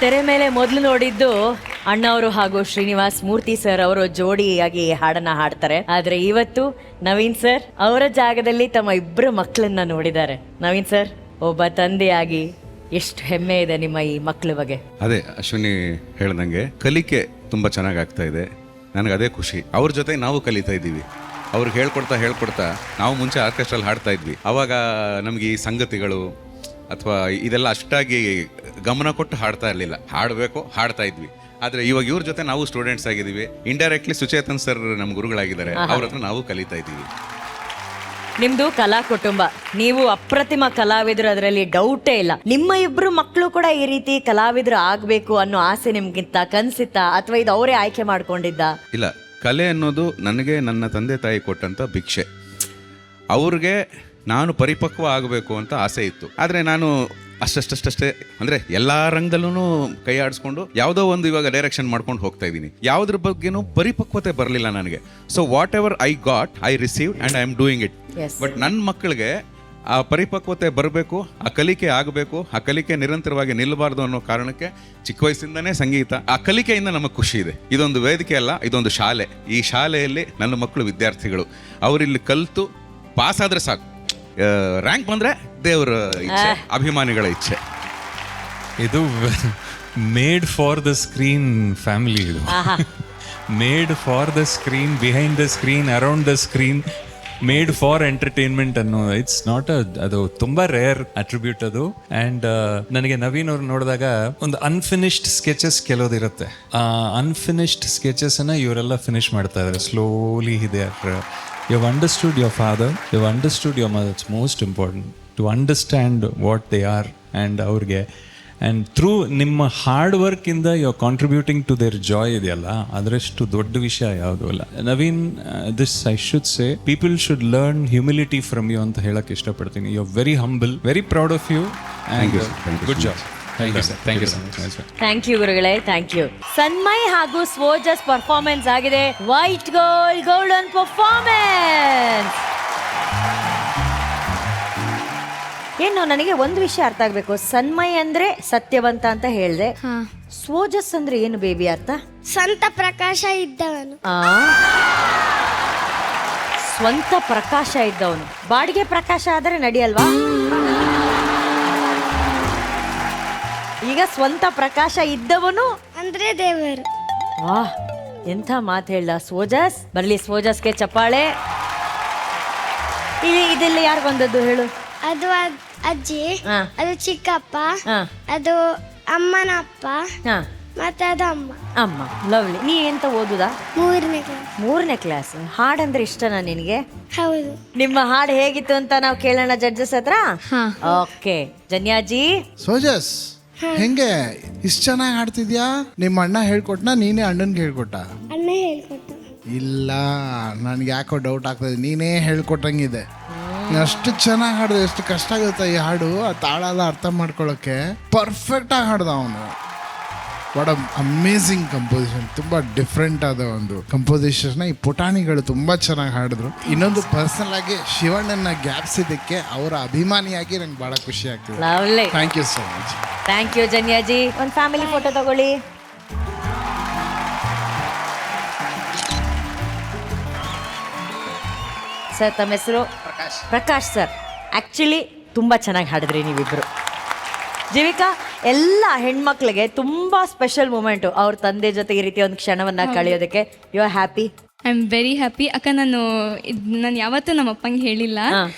ತೆರೆ ಮೇಲೆ ಮೊದಲು ನೋಡಿದ್ದು ಅಣ್ಣವರು ಹಾಗೂ ಶ್ರೀನಿವಾಸ್ ಮೂರ್ತಿ ಸರ್ ಅವರು ಜೋಡಿಯಾಗಿ ಹಾಡನ್ನ ಹಾಡ್ತಾರೆ. ಆದ್ರೆ ಇವತ್ತು ನವೀನ್ ಸರ್ ಅವರ ಜಾಗದಲ್ಲಿ ತಮ್ಮ ಇಬ್ಬರು ಮಕ್ಕಳನ್ನ ನೋಡಿದ್ದಾರೆ. ನವೀನ್ ಸರ್, ಒಬ್ಬ ತಂದೆಯಾಗಿ ಎಷ್ಟು ಹೆಮ್ಮೆ ಇದೆ ನಿಮ್ಮ ಈ ಮಕ್ಕಳ ಬಗ್ಗೆ. ಅದೇ ಅಶ್ವಿನಿ ಹೇಳ್ದಂಗೆ ಕಲಿಕೆ ತುಂಬಾ ಚೆನ್ನಾಗಿ ಆಗ್ತಾ ಇದೆ. ನನಗೆ ಅದೇ ಖುಷಿ. ಅವ್ರ ಜೊತೆ ನಾವು ಕಲಿತಾ ಇದ್ದೀವಿ. ಅವ್ರಿಗೆ ಹೇಳ್ಕೊಡ್ತಾ ನಾವು ಮುಂಚೆ ಆರ್ಕೆಸ್ಟ್ರಲ್ಲಿ ಹಾಡ್ತಾ ಇದ್ವಿ. ಅವಾಗ ನಮಗೆ ಈ ಸಂಗತಿಗಳು ಅಥವಾ ಇದೆಲ್ಲ ಅಷ್ಟಾಗಿ ಗಮನ ಕೊಟ್ಟು ಹಾಡ್ತಾ ಇರಲಿಲ್ಲ. ಹಾಡ್ತಾ ಇದ್ವಿ. ಆದರೆ ಇವಾಗ ಇವ್ರ ಜೊತೆ ನಾವು ಸ್ಟೂಡೆಂಟ್ಸ್ ಆಗಿದ್ದೀವಿ. ಇಂಡೈರೆಕ್ಟ್ಲಿ ಸುಚೇತನ್ ಸರ್ ನಮ್ಮ ಗುರುಗಳಾಗಿದ್ದಾರೆ. ಅವ್ರ ಹತ್ರ ನಾವು ಕಲಿತಾ ಇದ್ದೀವಿ. ನಿಮ್ದು ಕಲಾ ಕುಟುಂಬ, ನೀವು ಅಪ್ರತಿಮ ಕಲಾವಿದರು, ಅದರಲ್ಲಿ ಡೌಟೇ ಇಲ್ಲ. ನಿಮ್ಮ ಇಬ್ರು ಮಕ್ಕಳು ಕೂಡ ಈ ರೀತಿ ಕಲಾವಿದರು ಆಗ್ಬೇಕು ಅನ್ನೋ ಆಸೆ ನಿಮ್ಗಿಂತ ಕನ್ಸಿತ್ತಾ ಅಥವಾ ಇದು ಅವರೇ ಆಯ್ಕೆ ಮಾಡ್ಕೊಂಡಿದ್ದ? ಇಲ್ಲ, ಕಲೆ ಅನ್ನೋದು ನನಗೆ ನನ್ನ ತಂದೆ ತಾಯಿ ಕೊಟ್ಟಂತ ಭಿಕ್ಷೆ. ಅವ್ರಿಗೆ ನಾನು ಪರಿಪಕ್ವ ಆಗಬೇಕು ಅಂತ ಆಸೆ ಇತ್ತು. ಆದರೆ ನಾನು ಅಷ್ಟೇ ಅಂದರೆ ಎಲ್ಲ ರಂಗದಲ್ಲೂ ಕೈ ಆಡಿಸ್ಕೊಂಡು ಯಾವುದೋ ಒಂದು ಇವಾಗ ಡೈರೆಕ್ಷನ್ ಮಾಡ್ಕೊಂಡು ಹೋಗ್ತಾ ಇದ್ದೀನಿ. ಯಾವುದ್ರ ಬಗ್ಗೆನೂ ಪರಿಪಕ್ವತೆ ಬರಲಿಲ್ಲ ನನಗೆ. So what ever I got I receive and I am doing it. But ನನ್ನ ಮಕ್ಕಳಿಗೆ ಆ ಪರಿಪಕ್ವತೆ ಬರಬೇಕು, ಆ ಕಲಿಕೆ ಆಗಬೇಕು, ಆ ಕಲಿಕೆ ನಿರಂತರವಾಗಿ ನಿಲ್ಲಬಾರ್ದು ಅನ್ನೋ ಕಾರಣಕ್ಕೆ ಚಿಕ್ಕ ವಯಸ್ಸಿಂದನೇ ಸಂಗೀತ. ಆ ಕಲಿಕೆಯಿಂದ ನಮಗೆ ಖುಷಿ ಇದೆ. ಇದೊಂದು ವೇದಿಕೆ ಅಲ್ಲ, ಇದೊಂದು ಶಾಲೆ. ಈ ಶಾಲೆಯಲ್ಲಿ ನನ್ನ ಮಕ್ಕಳು ವಿದ್ಯಾರ್ಥಿಗಳು. ಅವರಿಲ್ಲಿ ಕಲಿತು ಪಾಸ್ ಆದರೆ ಸಾಕು. ರ್ಯಾಂಕ್ ಬಂದರೆ ದೇವರ ಇಚ್ಛೆ, ಅಭಿಮಾನಿಗಳ ಇಚ್ಛೆ. ಇದು made for the screen family. ಇದು made for the screen, behind the screen, around the screen, made for entertainment ಅನ್ನೋ ಇಟ್ಸ್ ನಾಟ್ ಅದು ತುಂಬಾ ರೇರ್ ಅಟ್ರಿಬ್ಯೂಟ್ ಅದು. ಅಂಡ್ ನನಗೆ ನವೀನ್ ಅವ್ರು ನೋಡಿದಾಗ ಒಂದು ಅನ್ಫಿನಿಶ್ಡ್ ಸ್ಕೆಚಸ್ ಕೆಲವುದಿರುತ್ತೆ. ಆ ಅನ್ಫಿನಿಶ್ಡ್ ಸ್ಕೆಚಸ್ ಅನ್ನ ಇವರೆಲ್ಲ ಫಿನಿಶ್ ಮಾಡ್ತಾ ಇದ್ದಾರೆ ಸ್ಲೋಲಿ. ಇದೆ you've understood your father, you've understood your mother. It's most important to understand what they are and ಅವ್ರಿಗೆ and through ನಿಮ್ಮ ಹಾರ್ಡ್ ವರ್ಕ್ ಇಂದ you are contributing to their joy ಇದೆಯಲ್ಲ, ಅದರಷ್ಟು ದೊಡ್ಡ ವಿಷಯ ಯಾವುದೂ ಇಲ್ಲ. Naveen, this I should say, people should learn humility from you ಅಂತ ಹೇಳಕ್ ಇಷ್ಟಪಡ್ತೀನಿ. You are very humble, very proud of you and good job. Thank you, sir. Thank you so much. Thank you ಗುರುಗಳೇ, ಥ್ಯಾಂಕ್ ಯು. ಸನ್ಮಯ್ ಹಾಗೂ Swojas performance ಆಗಿದೆ. White gold, golden performance. ಏನು ನನಗೆ ಒಂದು ವಿಷಯ ಅರ್ಥ ಆಗ್ಬೇಕು. ಸನ್ಮಯ್ ಅಂದ್ರೆ ಸತ್ಯವಂತ ಅಂತ ಹೇಳ್ದೆ. ಸ್ವೋಜಸ್ ಅಂದ್ರೆ ಏನು ಬೇಬಿ ಅರ್ಥ? ಸ್ವಂತ ಪ್ರಕಾಶ ಇದ್ದವನು. ಸ್ವಂತ ಪ್ರಕಾಶ ಇದ್ದವನು. ಬಾಡಿಗೆ ಪ್ರಕಾಶ ಆದರೆ ನಡೆಯಲ್ವಾ? ಈಗ ಸ್ವಂತ ಪ್ರಕಾಶ ಇದ್ದವನು ಅಂದ್ರೆ ದೇವರು. ವಾಹ್, ಎಂಥ ಮಾತು ಹೇಳ್ದ ಸ್ವೋಜಸ್. ಬರ್ಲಿ ಸ್ವೋಜಸ್ಗೆ ಚಪ್ಪಾಳೆ. ಇದೆಲ್ಲ ಯಾರು ಬಂದದ್ದು ಹೇಳು? ಅದು ಅಜ್ಜಿ, ಅದು ಚಿಕ್ಕಪ್ಪ, ಅದು ಅಮ್ಮನ ಅಪ್ಪ, ಮತ್ತೆ ಅದು ಅಮ್ಮ. ಅಮ್ಮ, ಲವ್ಲಿ. ನೀ ಎಂತ ಓದುದಾ? 3ನೇ ಕ್ಲಾಸ್. 3ನೇ ಕ್ಲಾಸ್. ಹಾಡಂದ್ರೆ ಇಷ್ಟನಾ ನಿನಗೆ? ಹೌದು. ನಿಮ್ಮ ಹಾಡು ಹೇಗಿತ್ತು ಅಂತ ನಾವು ಕೇಳೋಣ ಜಡ್ಜಸ್ ಹತ್ರ. ಓಕೆ, ಜನ್ಯಾಜಿ. ಸೋಜಸ್, ಹೆಂಗೆ ಇಷ್ಟು ಚೆನ್ನಾಗಿ ಹಾಡ್ತಿದ್ಯಾ? ನಿಮ್ಮ ಅಣ್ಣ ಹೇಳ್ಕೊಟ್ನಾ ನೀನೇ ಅಣ್ಣನ್ಗೆ ಹೇಳ್ಕೊಟ್ಟ? ಅಣ್ಣ ಹೇಳ್ಕೊಟ್ಟ. ಇಲ್ಲ, ನನ್ಗೆ ಯಾಕೋ ಡೌಟ್ ಆಗ್ತದೆ. ನೀನೇ ಹೇಳ್ಕೊಟ್ಟಂಗಿದೆ. ಅಷ್ಟು ಚೆನ್ನಾಗಿ ಹಾಡ್ದೆ. ಎಷ್ಟು ಕಷ್ಟ ಆಗುತ್ತೆ ಈ ಹಾಡು, ಆ ತಾಳ ಎಲ್ಲ ಅರ್ಥ ಮಾಡ್ಕೊಳ್ಳೋಕ್ಕೆ. ಪರ್ಫೆಕ್ಟ್ ಆಗಿ ಹಾಡ್ದ ಅವನು. What amazing composition. ತುಂಬಾ ಡಿಫ್ರೆಂಟ್ ಆದ ಒಂದು ಕಂಪೋಸಿಷನ್. ಈ ಪುಟಾಣಿಗಳು ತುಂಬಾ ಚೆನ್ನಾಗಿ ಹಾಡಿದ್ರು. ಇನ್ನೊಂದು ಪರ್ಸನಲ್ ಆಗಿ ಶಿವಣ್ಣನ ಗ್ಯಾಪ್ಸಿದ್ದಕ್ಕೆ ಅವರ ಅಭಿಮಾನಿಯಾಗಿ ನಂಗೆ ಬಹಳ ಖುಷಿ ಆಗ್ತದೆ. Thank you so much. Thank you Janyaji. ಒಂದು ಫ್ಯಾಮಿಲಿ ಫೋಟೋ ತಗೊಳ್ಳಿ. ಸರ್, ತಮ್ಮ ಹೆಸರು? ಪ್ರಕಾಶ್ ಸರ್. ಆಕ್ಚುಲಿ ತುಂಬಾ ಚೆನ್ನಾಗಿ ಹಾಡಿದ್ರಿ ನೀವಿಬ್ರು. ಜೀವಿಕಾ, ಎಲ್ಲ ಹೆಣ್ಮಕ್ಳಿಗೆ ತುಂಬಾ ಸ್ಪೆಷಲ್ ಮೂಮೆಂಟು ಅವ್ರ ತಂದೆ ಜೊತೆ ಈ ರೀತಿ ಒಂದು ಕ್ಷಣವನ್ನ ಕಳೆಯೋದಕ್ಕೆ. You are happy? I am very happy. ಅಕ್ಕ, ನಾನು ಯಾವತ್ತೂ ನಮ್ಮ ಅಪ್ಪಂಗೆ ಹೇಳಿಲ್ಲ.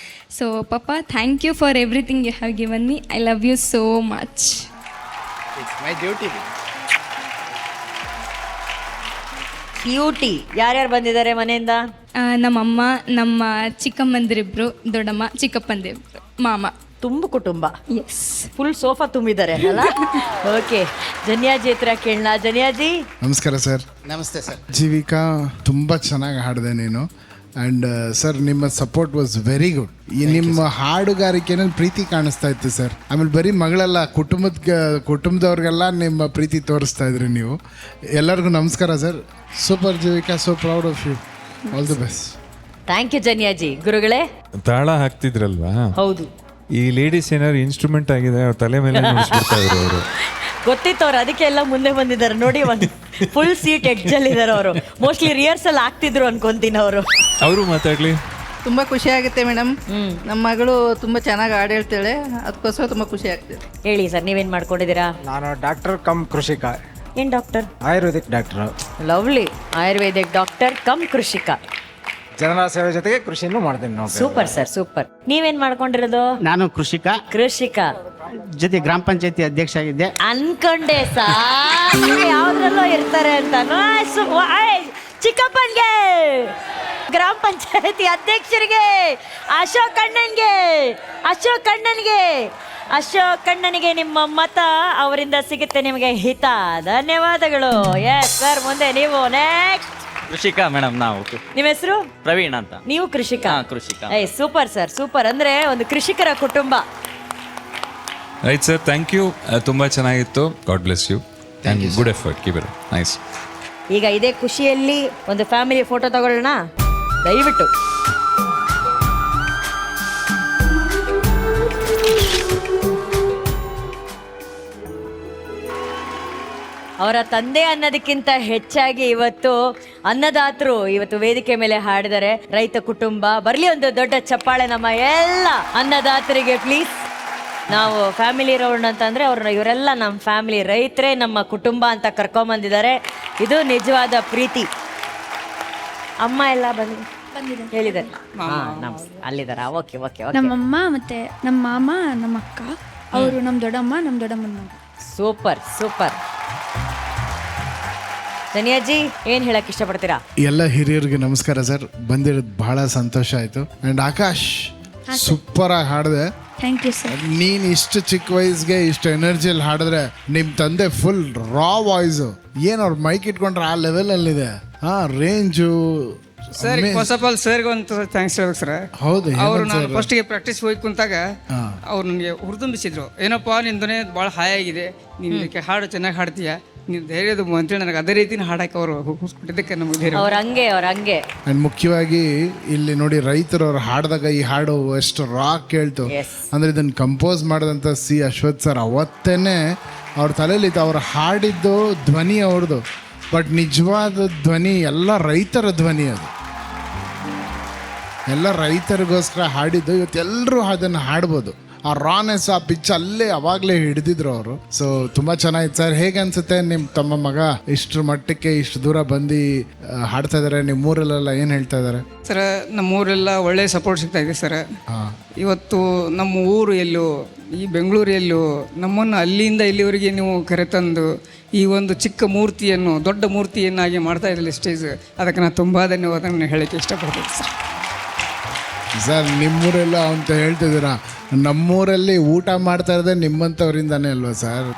So papa, thank you for everything you have given me. I love you so much. It's my duty. Cutie. ಯಾರ್ಯಾರು ಬಂದಿದ್ದಾರೆ ಮನೆಯಿಂದ? ನಮ್ಮಮ್ಮ, ನಮ್ಮ ಚಿಕ್ಕಮ್ಮಂದಿರಿಬ್ರು, ದೊಡ್ಡಮ್ಮ, ಚಿಕ್ಕಪ್ಪಂದಿರಿಬ್ರು, ಮಾಮ. ತುಂಬ ಕುಟುಂಬ. ಎಸ್, ಫುಲ್ ಸೋಫಾ ತುಂಬಿದ್ದಾರೆ ಅಲ್ಲ? ಓಕೆ, ಜನ್ಯಾಜಿ ಹತ್ರ ಕೇಳೋಣ. ಜನ್ಯಾಜಿ. ನಮಸ್ಕಾರ ಸರ್. ನಮಸ್ತೆ ಸರ್. ಜೀವಿಕಾ, ತುಂಬ ಚೆನ್ನಾಗಿ ಹಾಡಿದೆ ನೀನು. ಆ್ಯಂಡ್ ಸರ್, ನಿಮ್ಮ ಸಪೋರ್ಟ್ ವಾಸ್ ವೆರಿ ಗುಡ್. ಈ ನಿಮ್ಮ ಹಾಡುಗಾರಿಕೆನಲ್ಲಿ ಪ್ರೀತಿ ಕಾಣಿಸ್ತಾ ಇತ್ತು ಸರ್. ಆಮೇಲೆ ಬರೀ ಮಗಳಲ್ಲ, ಕುಟುಂಬದವ್ರಿಗೆಲ್ಲ ನಿಮ್ಮ ಪ್ರೀತಿ ತೋರಿಸ್ತಾ ಇದ್ರಿ ನೀವು. ಎಲ್ಲರಿಗೂ ನಮಸ್ಕಾರ sir. Super Jeevika, so proud of you. All the best. Thank you Janyaji. ಗುರುಗಳೇ, ತಾಳ ಹಾಕ್ತಿದ್ರಲ್ವಾ? ಹೌದು. ಈ ಲೇಡೀಸ್ ಏನಾದ್ರು ಇನ್ಸ್ಟ್ರೂಮೆಂಟ್ ಆಗಿದೆ, ತಲೆ ಮೇಲೆ ನುಡಿಸ್ಬಿಡ್ತಾ ಇದ್ರು ಅವರು. ಗೊತ್ತಿತ್ತು ಅವ್ರು, ಅದಕ್ಕೆ ಎಲ್ಲ ಮುಂದೆ ಬಂದಿದ್ದಾರೆ ನೋಡಿ. ಒಂದು ಫುಲ್ ಸೀಟ್ ಎಡ್ಜಲ್ಲಿದ್ದಾರೆ ಅವರು. ಮೋಸ್ಟ್ಲಿ ರಿಹರ್ಸಲ್ ಆಗ್ತಿದ್ರು ಅನ್ಕೊಂತೀನಿ ಅವರು. ಅವರು ಮಾತಾಡ್ಲಿ. ತುಂಬ ಖುಷಿ ಆಗುತ್ತೆ ಮೇಡಮ್. ನಮ್ಮ ಮಗಳು ತುಂಬ ಚೆನ್ನಾಗಿ ಹಾಡು ಹೇಳ್ತಾಳೆ, ಅದಕ್ಕೋಸ್ಕರ ತುಂಬ ಖುಷಿ ಆಗ್ತಿದೆ. ಹೇಳಿ ಸರ್, ನೀವೇನ್ ಮಾಡ್ಕೊಂಡಿದ್ದೀರಾ? ನಾನು ಡಾಕ್ಟರ್ ಕಮ್ ಕೃಷಿಕ, ಏನ್ doctor? Ayurvedic doctor. Lovely, Ayurvedic doctor come ಕೃಷಿಕ. ಜನರ ಸೇವೆ ಜೊತೆಗೆ ಕೃಷಿಯನ್ನು ಮಾಡ್ತೀನಿ ನಾವು. Super sir, super. ನೀವೇನ್ ಮಾಡ್ಕೊಂಡಿರೋದು? ನಾನು ಕೃಷಿಕ ಕೃಷಿಕ ಜೊತೆ ಗ್ರಾಮ ಪಂಚಾಯತಿ ಅಧ್ಯಕ್ಷ ಆಗಿದ್ದೆ. ಅನ್ಕೊಂಡೆ ಸಾರ್ ಯಾವ್ದ್ರಲ್ಲೋ ಇರ್ತಾರೆ ಅಂತ. ಚಿಕ್ಕಪ್ಪನ್ಗೆ, ಗ್ರಾಮ ಪಂಚಾಯತಿ ಅಧ್ಯಕ್ಷರಿಗೆ, ಅಶೋಕ್ ಅಣ್ಣನಿಗೆ ನಿಮ್ಮ ಮತ ಅವರಿಂದ ಸಿಗುತ್ತೆ ನಿಮಗೆ ಹಿತ. ಧನ್ಯವಾದಗಳು. ಎಸ್ ಸರ್, ಮುಂದೆ ನೀವು ನೆಕ್ಸ್ಟ್. ಕೃಷಿಕ ಮೇಡಮ್. ನಾವು ನಿಮ್ಮ ಹೆಸರು? ಪ್ರವೀಣ್ ಅಂತ. ನೀವು ಕೃಷಿಕ? ಕೃಷಿಕ. Super sir, super. ಅಂದ್ರೆ ಒಂದು ಕೃಷಿಕರ ಕುಟುಂಬ. Right sir, thank you. ತುಂಬ ಚೆನ್ನಾಗಿತ್ತು. God bless you. Thank you. Good effort. Keep it nice. ಈಗ ಇದೇ ಖುಷಿಯಲ್ಲಿ ಒಂದು ಫ್ಯಾಮಿಲಿ ಫೋಟೋ ತಗೊಳ್ಳೋಣ ದಯವಿಟ್ಟು. ಅವರ ತಂದೆ ಅನ್ನೋದಕ್ಕಿಂತ ಹೆಚ್ಚಾಗಿ ಇವತ್ತು ಅನ್ನದಾತರು ಇವತ್ತು ವೇದಿಕೆ ಮೇಲೆ ಹಾಡಿದರೆ. ರೈತ ಕುಟುಂಬ ಬರಲಿ, ಒಂದು ದೊಡ್ಡ ಚಪ್ಪಾಳೆ ನಮ್ಮ ಎಲ್ಲ ಅನ್ನದಾತರಿಗೆ ಪ್ಲೀಸ್. ನಾವು ಫ್ಯಾಮಿಲಿ ರೌಂಡ್ ಅಂತಂದ್ರೆ ಇವರೆಲ್ಲ ನಮ್ಮ ಫ್ಯಾಮಿಲಿ, ರೈತರೇ ನಮ್ಮ ಕುಟುಂಬ ಅಂತ ಕರ್ಕೊಂಬಂದಿದ್ದಾರೆ. ಇದು ನಿಜವಾದ ಪ್ರೀತಿ. ಅಮ್ಮ ಎಲ್ಲ ಹೇಳಿದ್ದಾರೆ ಅಲ್ಲಿದ್ದಾರಾ? Okay okay okay. ನಮ್ಮಮ್ಮ ಮತ್ತೆ ನಮ್ಮ ಮಾಮ, ನಮ್ಮ ಅಕ್ಕ, ಅವರು ನಮ್ಮ ದೊಡ್ಡಮ್ಮ, ನಮ್ಮ ದೊಡ್ಡಮ್ಮನ ಮಗ. Super super. ಧನಿಯಾಜಿ, ಏನ್ ಹೇಳಕ್ ಇಷ್ಟಪಡ್ತೀರಾ? ಎಲ್ಲ ಹಿರಿಯರಿಗೆ ನಮಸ್ಕಾರ ಸರ್. ಬಂದಿರೋದು ಬಹಳ ಸಂತೋಷ ಆಯ್ತು. ಅಂಡ್ ಆಕಾಶ್, ಸೂಪರ್ ಆಗಿ ಹಾಡಿದೆ. Thank you sir. ನೀನ್ ಇಷ್ಟು ಚಿಕ್ಕ ವಯಸ್ಸಿಗೆ ಇಷ್ಟು ಎನರ್ಜಿಯಲ್ಲಿ ಹಾಡಿದ್ರೆ, ನಿಮ್ ತಂದೆ ಫುಲ್ ರಾ ವಾಯ್ಸ್. ಏನ್ ಅವ್ರ ಮೈಕ್ ಇಟ್ಕೊಂಡ್ರೆ ಆ ಲೆವೆಲ್ ಅಲ್ಲಿದೆ. Range sir. First of all ಸರ್ಗೆ ಒಂದು ಥ್ಯಾಂಕ್ಸ್ ಹೇಳ್ಬೇಕು ಸರ್. ಹೌದು, ಅವರು ನಾನು ಫಸ್ಟಿಗೆ ಪ್ರಾಕ್ಟೀಸ್ ಹೋಗಿ ಕುಂತಾಗ ಅವ್ರು ನನಗೆ ಹುರಿದುಂಬಿಸಿದ್ರು. ಏನಪ್ಪ ನಿಂದನೇ ಭಾಳ ಹಾಯ್ ಆಗಿದೆ, ನೀನು ಇದಕ್ಕೆ ಹಾಡು ಚೆನ್ನಾಗಿ ಹಾಡ್ತೀಯ, ನೀನು ಧೈರ್ಯದ ಅಂತೇಳಿ ನನಗೆ ಅದೇ ರೀತಿನ ಹಾಡಕ್ಕೆ ಅವರು ಹುಡ್ಕೊಟ್ಟಿದ್ದಕ್ಕೆ ನಮಗೆ ಧೈರ್ಯ. ಅವ್ರ ಹಂಗೆ. ಅಂಡ್ ಮುಖ್ಯವಾಗಿ ಇಲ್ಲಿ ನೋಡಿ, ರೈತರು ಅವ್ರು ಹಾಡಿದಾಗ ಈ ಹಾಡು ಎಷ್ಟು ರಾಕ್ ಕೇಳ್ತು. ಅಂದ್ರೆ ಇದನ್ನ ಕಂಪೋಸ್ ಮಾಡಿದಂಥ ಸಿ ಅಶ್ವಥ್ ಸರ್ ಅವತ್ತೇನೆ ಅವ್ರ ತಲೆಯಲ್ಲಿ ಅವ್ರು ಹಾಡಿದ್ದು ಧ್ವನಿ ಅವ್ರದ್ದು, ಬಟ್ ನಿಜವಾದ ಧ್ವನಿ ಎಲ್ಲ ರೈತರ ಧ್ವನಿ. ಅದು ಎಲ್ಲ ರೈತರಿಗೋಸ್ಕರ ಹಾಡಿದ್ದು. ಇವತ್ತೆಲ್ಲರೂ ಅದನ್ನು ಹಾಡ್ಬೋದು. ಆ ರಾನೆಸ್, ಆ ಪಿಚ್ ಅಲ್ಲೇ ಅವಾಗಲೇ ಹಿಡಿದಿದ್ರು ಅವರು. ಸೊ ತುಂಬ ಚೆನ್ನಾಗಿತ್ತು ಸರ್. ಹೇಗೆ ಅನ್ಸುತ್ತೆ ತಮ್ಮ ಮಗ ಇಷ್ಟರ ಮಟ್ಟಕ್ಕೆ ಇಷ್ಟು ದೂರ ಬಂದು ಹಾಡ್ತಾ ಇದ್ದಾರೆ? ನಿಮ್ಮ ಊರಲ್ಲೆಲ್ಲ ಏನು ಹೇಳ್ತಾ ಇದ್ದಾರೆ ಸರ್? ನಮ್ಮ ಊರೆಲ್ಲ ಒಳ್ಳೆ ಸಪೋರ್ಟ್ ಸಿಗ್ತಾ ಇದೆ ಸರ್. ಇವತ್ತು ನಮ್ಮ ಊರು ಎಲ್ಲೋ, ಈ ಬೆಂಗಳೂರು ಎಲ್ಲೋ, ನಮ್ಮನ್ನು ಅಲ್ಲಿಂದ ಇಲ್ಲಿವರೆಗೆ ನೀವು ಕರೆತಂದು ಈ ಒಂದು ಚಿಕ್ಕ ಮೂರ್ತಿಯನ್ನು ದೊಡ್ಡ ಮೂರ್ತಿಯನ್ನಾಗಿ ಮಾಡ್ತಾ ಇದ್ದಿಲ್ಲ ಸ್ಟೇಜ್. ಅದಕ್ಕೆ ನಾನು ತುಂಬ ಧನ್ಯವಾದವನ್ನು ಹೇಳೋಕ್ಕೆ ಇಷ್ಟಪಡ್ತೀನಿ ಸರ್. ಸರ್, ನಿಮ್ಮೂರೆಲ್ಲ ಅಂತ ಹೇಳ್ತಿದ್ದೀರಾ, ನಮ್ಮೂರಲ್ಲಿ ಊಟ ಮಾಡ್ತಾ ಇರೋದೇ ನಿಮ್ಮಂಥವ್ರಿಂದಾನೇ ಅಲ್ವಾ ಸರ್?